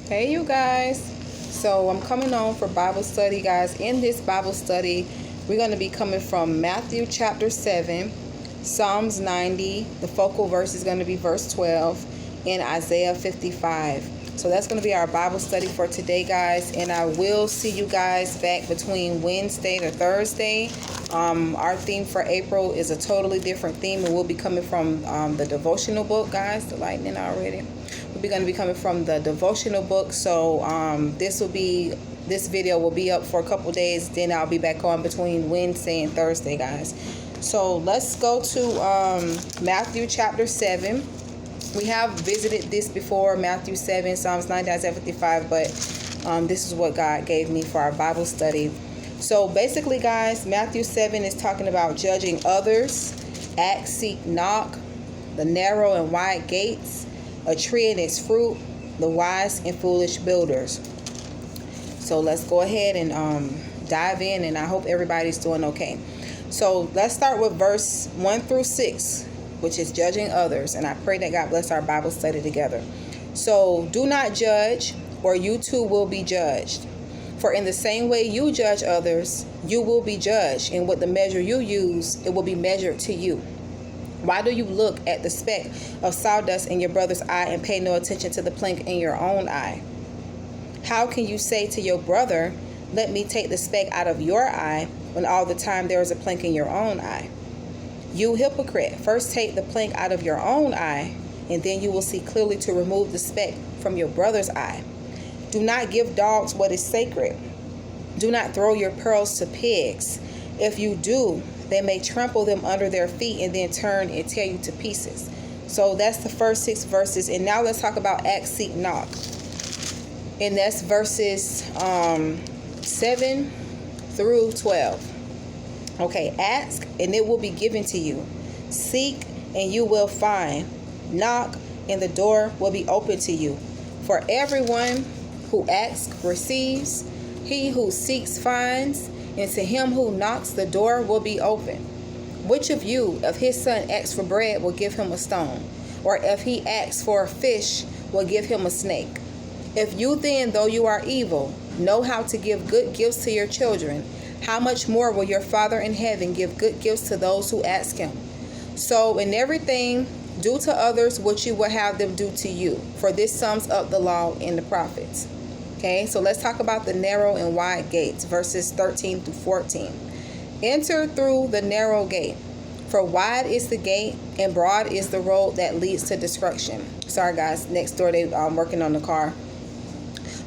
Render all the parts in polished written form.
Hey you guys, so I'm coming on for Bible study, guys. In this Bible study, we're going to be coming from Matthew chapter 7, Psalms 90, the focal verse is going to be verse 12, and Isaiah 55. So that's going to be our Bible study for today, guys, and I will see you guys back between Wednesday to Thursday. Our theme for April is a totally different theme, and we'll be coming from the devotional book, guys. The lightning already. We're going to be coming from the devotional book. So this video will be up for a couple days. Then I'll be back on between Wednesday and Thursday, guys. So let's go to Matthew chapter 7. We have visited this before, Matthew 7, Psalms 90, Isaiah 55, but this is what God gave me for our Bible study. So basically, guys, Matthew 7 is talking about judging others, ask, seek, knock, the narrow and wide gates, a tree and its fruit, the wise and foolish builders. So let's go ahead and dive in, and I hope everybody's doing okay. So let's start with verse 1 through 6, which is judging others, and I pray that God bless our Bible study together. So do not judge, or you too will be judged. For in the same way you judge others, you will be judged, and with the measure you use, it will be measured to you. Why do you look at the speck of sawdust in your brother's eye and pay no attention to the plank in your own eye? How can you say to your brother, let me take the speck out of your eye, when all the time there is a plank in your own eye? You hypocrite, first take the plank out of your own eye, and then you will see clearly to remove the speck from your brother's eye. Do not give dogs what is sacred. Do not throw your pearls to pigs. If you do, they may trample them under their feet and then turn and tear you to pieces. So that's the first 6 verses. And now let's talk about ask, seek, knock. And that's verses 7 through 12. Okay, ask and it will be given to you. Seek and you will find. Knock and the door will be open to you. For everyone who asks receives. He who seeks finds. And to him who knocks, the door will be open. Which of you, if his son asks for bread, will give him a stone? Or if he asks for a fish, will give him a snake? If you then, though you are evil, know how to give good gifts to your children, how much more will your Father in heaven give good gifts to those who ask him? So in everything, do to others what you will have them do to you. For this sums up the law and the prophets. Okay, so let's talk about the narrow and wide gates, verses 13 through 14. Enter through the narrow gate, for wide is the gate and broad is the road that leads to destruction. Sorry, guys, next door they working on the car.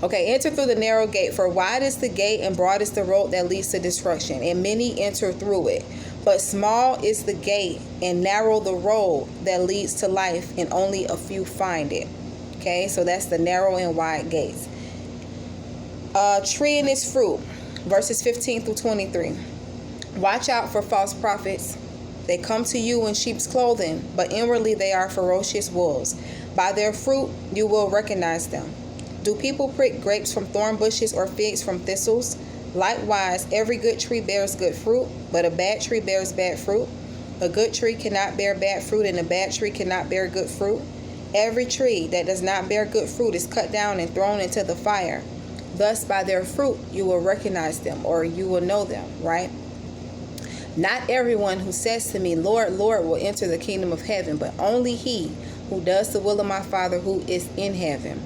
Okay, enter through the narrow gate, for wide is the gate and broad is the road that leads to destruction, and many enter through it. But small is the gate and narrow the road that leads to life, and only a few find it. Okay, so that's the narrow and wide gates. Tree and its fruit, verses 15 through 23. Watch out for false prophets. They come to you in sheep's clothing, but inwardly they are ferocious wolves. By their fruit you will recognize them. Do people prick grapes from thorn bushes or figs from thistles? Likewise, every good tree bears good fruit, but a bad tree bears bad fruit. A good tree cannot bear bad fruit, and a bad tree cannot bear good fruit. Every tree that does not bear good fruit is cut down and thrown into the fire. Thus, by their fruit, you will recognize them, or you will know them, right? Not everyone who says to me, Lord, Lord, will enter the kingdom of heaven, but only he who does the will of my Father who is in heaven.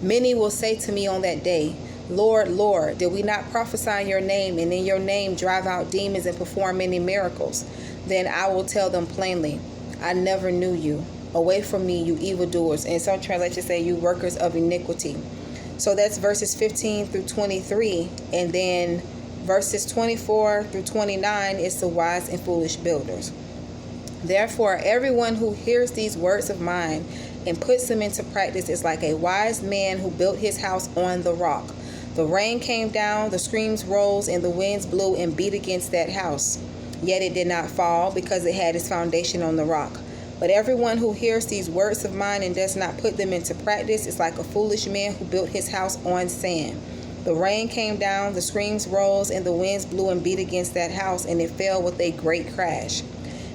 Many will say to me on that day, Lord, Lord, did we not prophesy in your name, and in your name drive out demons and perform many miracles? Then I will tell them plainly, I never knew you. Away from me, you evildoers. And some translations say, you workers of iniquity. So that's verses 15 through 23. And then verses 24 through 29 is the wise and foolish builders. Therefore, everyone who hears these words of mine and puts them into practice is like a wise man who built his house on the rock. The rain came down, the streams rose, and the winds blew and beat against that house. Yet it did not fall, because it had its foundation on the rock. But everyone who hears these words of mine and does not put them into practice is like a foolish man who built his house on sand. The rain came down, the streams rose, and the winds blew and beat against that house, and it fell with a great crash.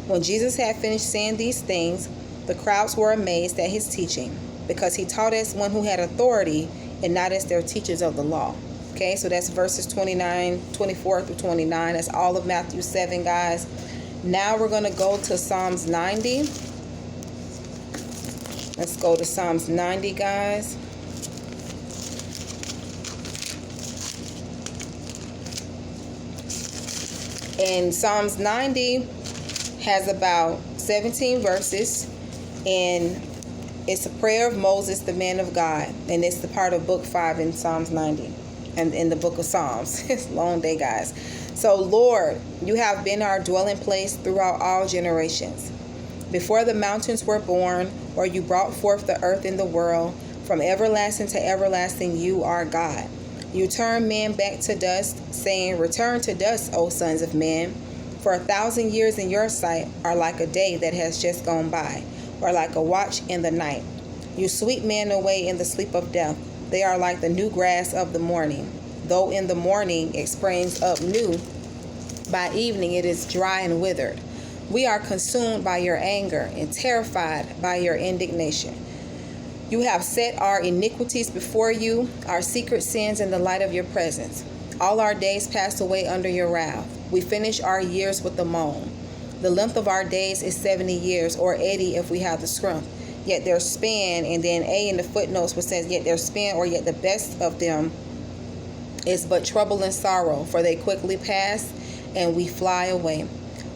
When Jesus had finished saying these things, the crowds were amazed at his teaching, because he taught as one who had authority and not as their teachers of the law. Okay, so that's verses 24 through 29. That's all of Matthew 7, guys. Now we're going to go to Psalms 90. Let's go to Psalms 90, guys. And Psalms 90 has about 17 verses, and it's a prayer of Moses, the man of God, and it's the part of book 5 in Psalms 90 and in the book of Psalms. It's a long day, guys. So, Lord, you have been our dwelling place throughout all generations. Before the mountains were born, or you brought forth the earth and the world, from everlasting to everlasting, you are God. You turn men back to dust, saying, return to dust, O sons of men. For 1,000 years in your sight are like a day that has just gone by, or like a watch in the night. You sweep men away in the sleep of death. They are like the new grass of the morning. Though in the morning it springs up new, by evening it is dry and withered. We are consumed by your anger and terrified by your indignation. You have set our iniquities before you, our secret sins in the light of your presence. All our days passed away under your wrath. We finish our years with a moan. The length of our days is 70 years, or 80 if we have the strength. Yet their span, and then A in the footnotes which says, yet their span, or yet the best of them, is but trouble and sorrow, for they quickly pass, and we fly away.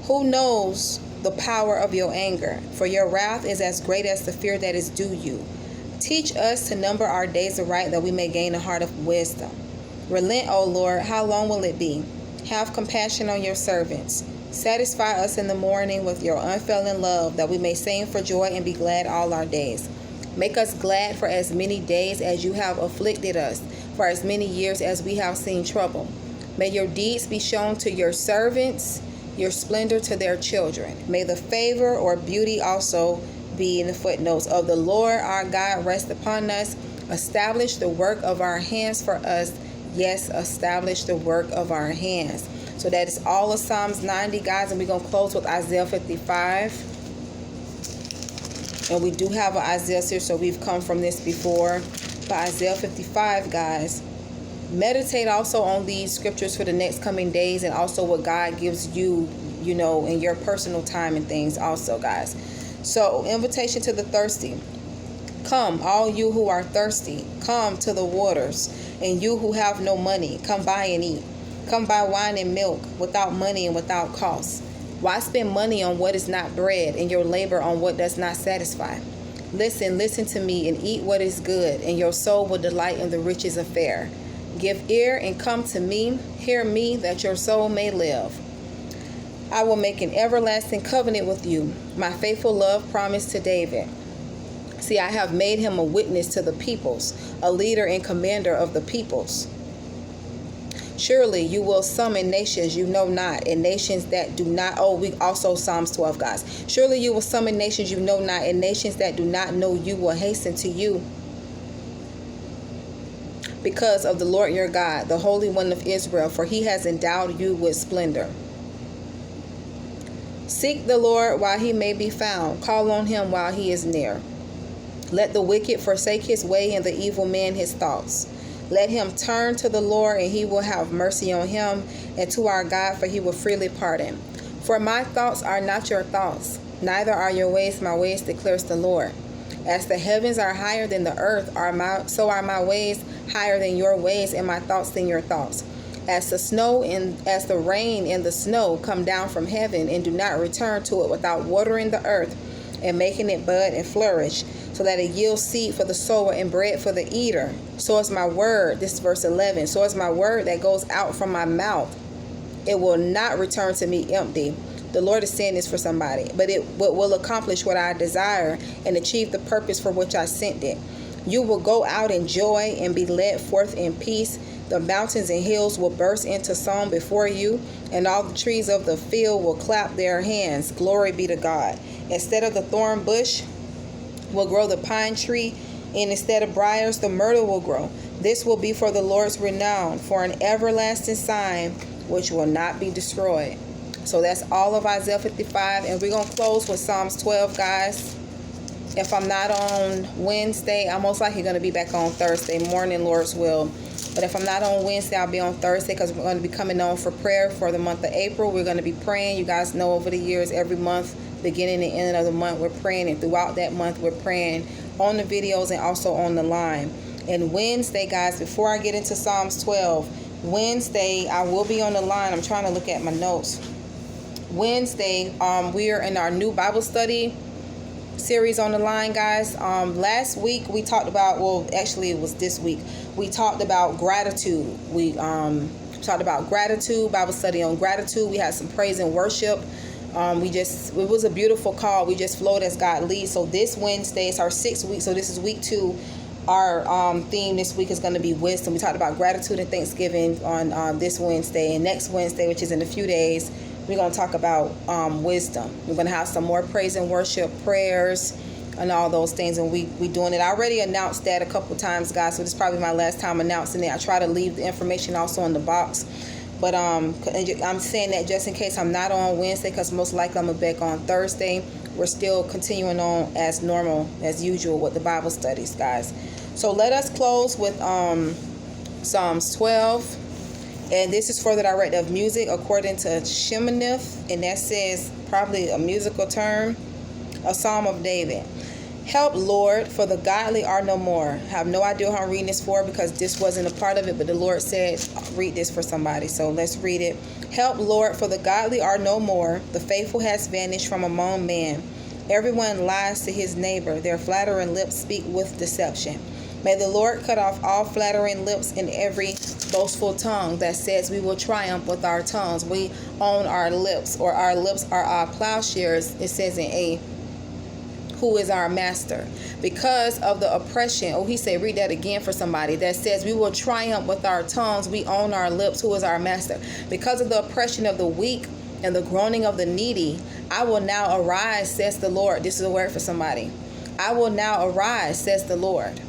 Who knows the power of your anger? For your wrath is as great as the fear that is due you. Teach us to number our days aright, that we may gain a heart of wisdom. Relent, O Lord, how long will it be? Have compassion on your servants. Satisfy us in the morning with your unfailing love, that we may sing for joy and be glad all our days. Make us glad for as many days as you have afflicted us, for as many years as we have seen trouble. May your deeds be shown to your servants, your splendor to their children. May the favor or beauty also be in the footnotes of the Lord our God rest upon us. Establish the work of our hands for us. Yes, establish the work of our hands. So that is all of Psalms 90, guys, and we're going to close with Isaiah 55. And we do have an Isaiah here, so we've come from this before. But Isaiah 55, guys, meditate also on these scriptures for the next coming days, and also what God gives you, you know, in your personal time and things also, guys. So, invitation to the thirsty. Come, all you who are thirsty, come to the waters, and you who have no money, come buy and eat. Come buy wine and milk without money and without cost. Why spend money on what is not bread, and your labor on what does not satisfy? Listen to me, and eat what is good, and your soul will delight in the riches of fare. Give ear and come to me, hear me, that your soul may live. I will make an everlasting covenant with you, my faithful love promised to David. See, I have made him a witness to the peoples, a leader and commander of the peoples. Surely you will summon nations you know not, and nations that do not. Oh, we also Psalms 12, guys. Surely you will summon nations you know not, and nations that do not know you will hasten to you. Because of the Lord your God, the Holy One of Israel, for he has endowed you with splendor. Seek the Lord while he may be found. Call on him while he is near. Let the wicked forsake his way, and the evil man his thoughts. Let him turn to the Lord, and he will have mercy on him, and to our God, for he will freely pardon. For my thoughts are not your thoughts, neither are your ways my ways, declares the Lord. As the heavens are higher than the earth, so are my ways higher than your ways, and my thoughts than your thoughts. As the rain and the snow come down from heaven, and do not return to it without watering the earth and making it bud and flourish, so that it yields seed for the sower and bread for the eater. So is my word, this is verse 11, so is my word that goes out from my mouth. It will not return to me empty. The Lord is saying this for somebody. But it will accomplish what I desire and achieve the purpose for which I sent it. You will go out in joy and be led forth in peace. The mountains and hills will burst into song before you, and all the trees of the field will clap their hands. Glory be to God. Instead of the thorn bush will grow the pine tree, and instead of briars the myrtle will grow. This will be for the Lord's renown, for an everlasting sign which will not be destroyed. So that's all of Isaiah 55, and we're going to close with Psalms 12, guys. If I'm not on Wednesday, I'm most likely going to be back on Thursday morning, Lord's will. But if I'm not on Wednesday, I'll be on Thursday, because we're going to be coming on for prayer for the month of April. We're going to be praying. You guys know over the years, every month, beginning and end of the month, we're praying. And throughout that month, we're praying on the videos and also on the line. And Wednesday, guys, before I get into Psalms 12, Wednesday, I will be on the line. I'm trying to look at my notes. Wednesday, we are in our new Bible study series on the line, guys. Last week we talked about, well, actually it was this week, we talked about gratitude. We talked about gratitude, Bible study on gratitude. We had some praise and worship. It was a beautiful call. We just flowed as God leads. So this Wednesday is our 6th week, so this is week 2. Our theme this week is going to be wisdom. We talked about gratitude and thanksgiving on this Wednesday, and next Wednesday, which is in a few days, we're going to talk about wisdom. We're going to have some more praise and worship, prayers, and all those things. And we doing it. I already announced that a couple times, guys. So this is probably my last time announcing it. I try to leave the information also in the box. But I'm saying that just in case I'm not on Wednesday, because most likely I'm back on Thursday. We're still continuing on as normal, as usual, with the Bible studies, guys. So let us close with Psalms 12. And this is for the director of music, according to Shemanith, and that says, probably a musical term, a Psalm of David. Help, Lord, for the godly are no more. I have no idea who I'm reading this for, because this wasn't a part of it, but the Lord said, read this for somebody. So let's read it. Help, Lord, for the godly are no more. The faithful has vanished from among men. Everyone lies to his neighbor. Their flattering lips speak with deception. May the Lord cut off all flattering lips and every boastful tongue that says we will triumph with our tongues. We own our lips, or our lips are our plowshares. It says in A, who is our master. Because of the oppression, he said, read that again for somebody, that says we will triumph with our tongues. We own our lips. Who is our master? Because of the oppression of the weak and the groaning of the needy, I will now arise, says the Lord. This is a word for somebody. I will now arise, says the Lord.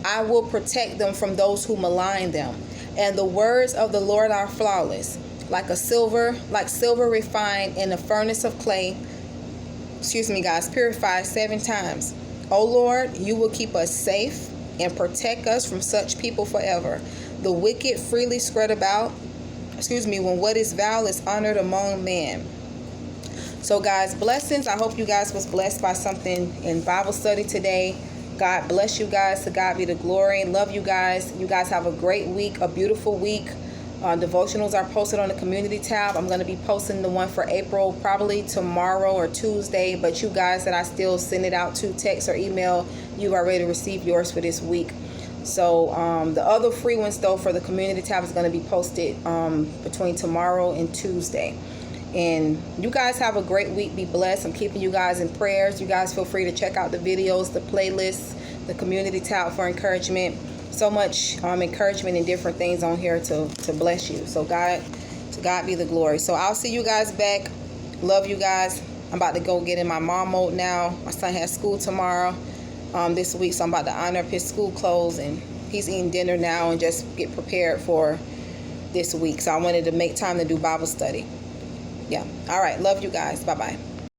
I will protect them from those who malign them. And the words of the Lord are flawless, like silver refined in a furnace of clay. Purified 7 times. O Lord, you will keep us safe and protect us from such people forever. The wicked freely spread about, when what is vile is honored among men. So, guys, blessings. I hope you guys was blessed by something in Bible study today. God bless you guys. To God be the glory. Love you guys. You guys have a great week, a beautiful week. Devotionals are posted on the community tab. I'm going to be posting the one for April probably tomorrow or Tuesday. But you guys that I still send it out to text or email, you've already received yours for this week. So the other free ones, though, for the community tab is going to be posted between tomorrow and Tuesday. And you guys have a great week. Be blessed. I'm keeping you guys in prayers. You guys feel free to check out the videos, the playlists, the community tab for encouragement. So much encouragement and different things on here to bless you. So to God be the glory. So I'll see you guys back. Love you guys. I'm about to go get in my mom mode now. My son has school tomorrow this week, so I'm about to honor up his school clothes, and he's eating dinner now and just get prepared for this week. So I wanted to make time to do Bible study. Yeah. All right. Love you guys. Bye-bye.